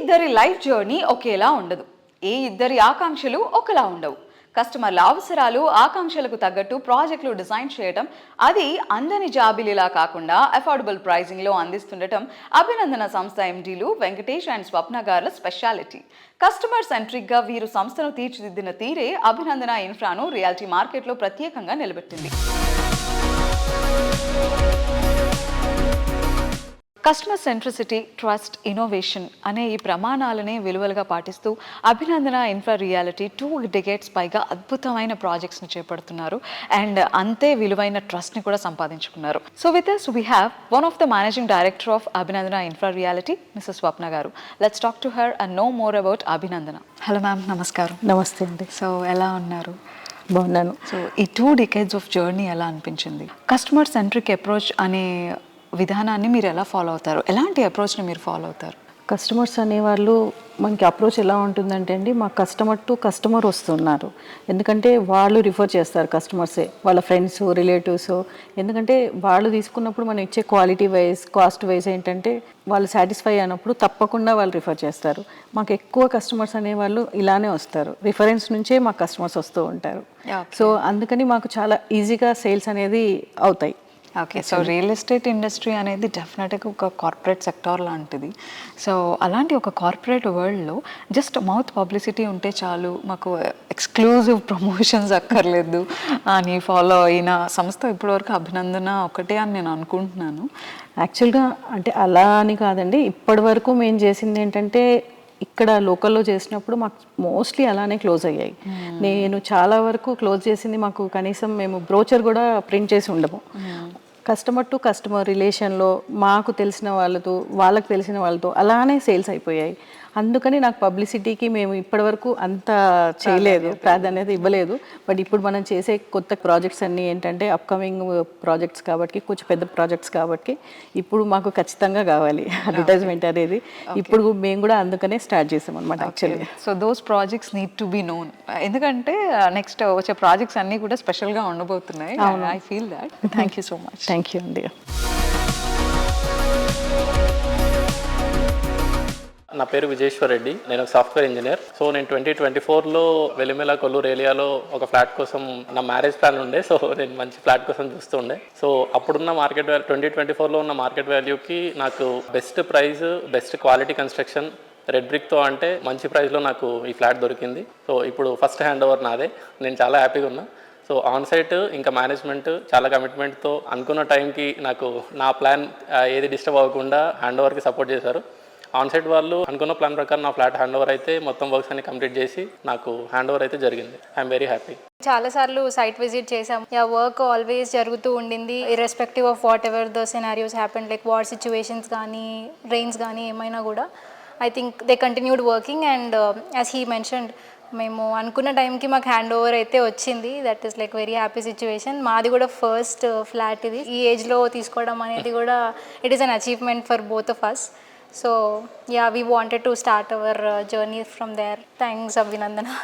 ఇద్దరి life journey ఒకేలా ఉండదు. ఇద్దరి ఆకాంక్షలు ఒకలా ఉండవు. కస్టమర్ల అవసరాలు ఆకాంక్షలకు తగ్గట్టు ప్రాజెక్టులు డిజైన్ చేయడం, అది అందని జాబిలిలా కాకుండా అఫోర్డబుల్ ప్రైజింగ్లో అందిస్తుండటం అభినందన సంస్థ ఎండీలు వెంకటేష్ అండ్ స్వప్న గారుల స్పెషాలిటీ. కస్టమర్ సెంట్రిక్గా వీరు సంస్థను తీర్చిదిద్దిన తీరే అభినందన ఇన్ఫ్రాను రియాలిటీ మార్కెట్లో ప్రత్యేకంగా నిలబెట్టింది. కస్టమర్ సెంట్రిసిటీ, ట్రస్ట్, ఇన్నోవేషన్ అనే ఈ ప్రమాణాలనే విలువలుగా పాటిస్తూ అభినందన ఇన్ఫ్రా రియాలిటీ 2 decades పైగా అద్భుతమైన ప్రాజెక్ట్స్ని చేపడుతున్నారు అండ్ అంతే విలువైన ట్రస్ట్ని కూడా సంపాదించుకున్నారు. So with us we have one of the managing director of Abhinandana Infra Reality, Mrs Swapna గారు. Let's talk to her and know more about Abhinandana. Hello ma'am, నమస్కారం. నమస్తే అండి. సో ఎలా ఉన్నారు? బాగున్నాను. సో ఈ 2 decades ఆఫ్ జర్నీ ఎలా అనిపించింది? కస్టమర్ సెంట్రిక్ అప్రోచ్ అనే విధానాన్ని మీరు ఎలా ఫాలో అవుతారు? ఎలాంటి అప్రోచ్ని మీరు ఫాలో అవుతారు? కస్టమర్స్ అనేవాళ్ళు మనకి అప్రోచ్ ఎలా ఉంటుందంటే అండి, మా కస్టమర్ టు కస్టమర్ వస్తున్నారు. ఎందుకంటే వాళ్ళు రిఫర్ చేస్తారు, కస్టమర్సే వాళ్ళ ఫ్రెండ్స్, రిలేటివ్స్. ఎందుకంటే వాళ్ళు తీసుకున్నప్పుడు మనం ఇచ్చే క్వాలిటీ వైజ్, కాస్ట్ వైజ్ ఏంటంటే వాళ్ళు సాటిస్ఫై అయినప్పుడు తప్పకుండా వాళ్ళు రిఫర్ చేస్తారు. మాకు ఎక్కువ కస్టమర్స్ అనేవాళ్ళు ఇలానే వస్తారు, రిఫరెన్స్ నుంచే మాకు కస్టమర్స్ వస్తూ ఉంటారు. సో అందుకని మాకు చాలా ఈజీగా సేల్స్ అనేది అవుతాయి. Okay, so real estate industry అనేది డెఫినెట్గా ఒక కార్పొరేట్ సెక్టార్ లాంటిది. సో అలాంటి ఒక కార్పొరేట్ వరల్డ్లో జస్ట్ మౌత్ పబ్లిసిటీ ఉంటే చాలు, మాకు ఎక్స్క్లూజివ్ ప్రమోషన్స్ అక్కర్లేదు అని ఫాలో అయిన సంస్థ ఇప్పటివరకు అభినందన ఒకటే అని నేను అనుకుంటున్నాను. యాక్చువల్గా అంటే అలా అని కాదండి, ఇప్పటి వరకు మేము చేసింది ఏంటంటే ఇక్కడ లోకల్లో చేసినప్పుడు మాకు మోస్ట్లీ అలానే క్లోజ్ అయ్యాయి. నేను చాలా వరకు క్లోజ్ చేసింది మాకు కనీసం మేము బ్రోచర్ కూడా ప్రింట్ చేసి ఉండము. కస్టమర్ టు కస్టమర్ రిలేషన్లో మాకు తెలిసిన వాళ్ళతో, వాళ్ళకి తెలిసిన వాళ్ళతో అలానే సేల్స్ అయిపోయాయి. అందుకని నాకు పబ్లిసిటీకి మేము ఇప్పటివరకు అంత చేయలేదు, ప్రాధాన్యత ఇవ్వలేదు. బట్ ఇప్పుడు మనం చేసే కొత్త ప్రాజెక్ట్స్ అన్నీ ఏంటంటే అప్కమింగ్ ప్రాజెక్ట్స్ కాబట్టి, కొంచెం పెద్ద ప్రాజెక్ట్స్ కాబట్టి ఇప్పుడు మాకు ఖచ్చితంగా కావాలి అడ్వర్టైజ్మెంట్ అనేది. ఇప్పుడు మేము కూడా అందుకనే స్టార్ట్ చేసాం అనమాట actually. So those projects need to be known, ఎందుకంటే నెక్స్ట్ వచ్చే ప్రాజెక్ట్స్ అన్నీ కూడా స్పెషల్గా ఉండబోతున్నాయి. I feel that. Thank you so much. Thank you అండి. నా పేరు విజయేశ్వర్ రెడ్డి, నేను ఒక సాఫ్ట్వేర్ ఇంజనీర్. సో నేను 2024లో వెలిమెల కొల్లూరు ఏరియాలో ఒక ఫ్లాట్ కోసం నా మ్యారేజ్ ప్లాన్ ఉండే. సో నేను మంచి ఫ్లాట్ కోసం చూస్తూ ఉండే. సో అప్పుడున్న మార్కెట్ వాల్యూ 2024లో ఉన్న మార్కెట్ వాల్యూకి నాకు best price, best quality construction red బ్రిక్తో అంటే మంచి ప్రైస్లో నాకు ఈ ఫ్లాట్ దొరికింది. సో ఇప్పుడు ఫస్ట్ హ్యాండ్ ఓవర్ నాదే. నేను చాలా హ్యాపీగా ఉన్నా. సో ఆన్ సైట్ ఇంకా మేనేజ్మెంట్ చాలా కమిట్మెంట్తో అనుకున్న టైంకి నాకు నా ప్లాన్ ఏది డిస్టర్బ్ అవ్వకుండా హ్యాండ్ ఓవర్కి సపోర్ట్ చేశారు. ఆన్ సైట్ వాళ్ళు అనుకున్న ప్లాన్ ప్రకారం నా ఫ్లాట్ హ్యాండ్ ఓవర్ అయితే మొత్తం వర్క్స్ అన్ని కంప్లీట్ చేసి నాకు హ్యాండ్ ఓవర్ అయితే జరిగింది. I'm very happy. చాలాసార్లు సైట్ విజిట్ చేసాం. వర్క్ ఆల్వేస్ జరుగుతూ ఉండింది, irrespective of what ever the scenarios happen, like war situations కానీ, రెయిన్స్ కానీ ఏమైనా కూడా I think they continued working. And as he mentioned, మేము అనుకున్న టైంకి మాకు హ్యాండ్ ఓవర్ అయితే వచ్చింది. That is like very happy situation. మాది కూడా ఫస్ట్ ఫ్లాట్ ఇది. ఈ ఏజ్లో తీసుకోవడం అనేది కూడా it is an achievement for both of us. So yeah, we wanted to start our journey from there. Thanks, Abhinandana.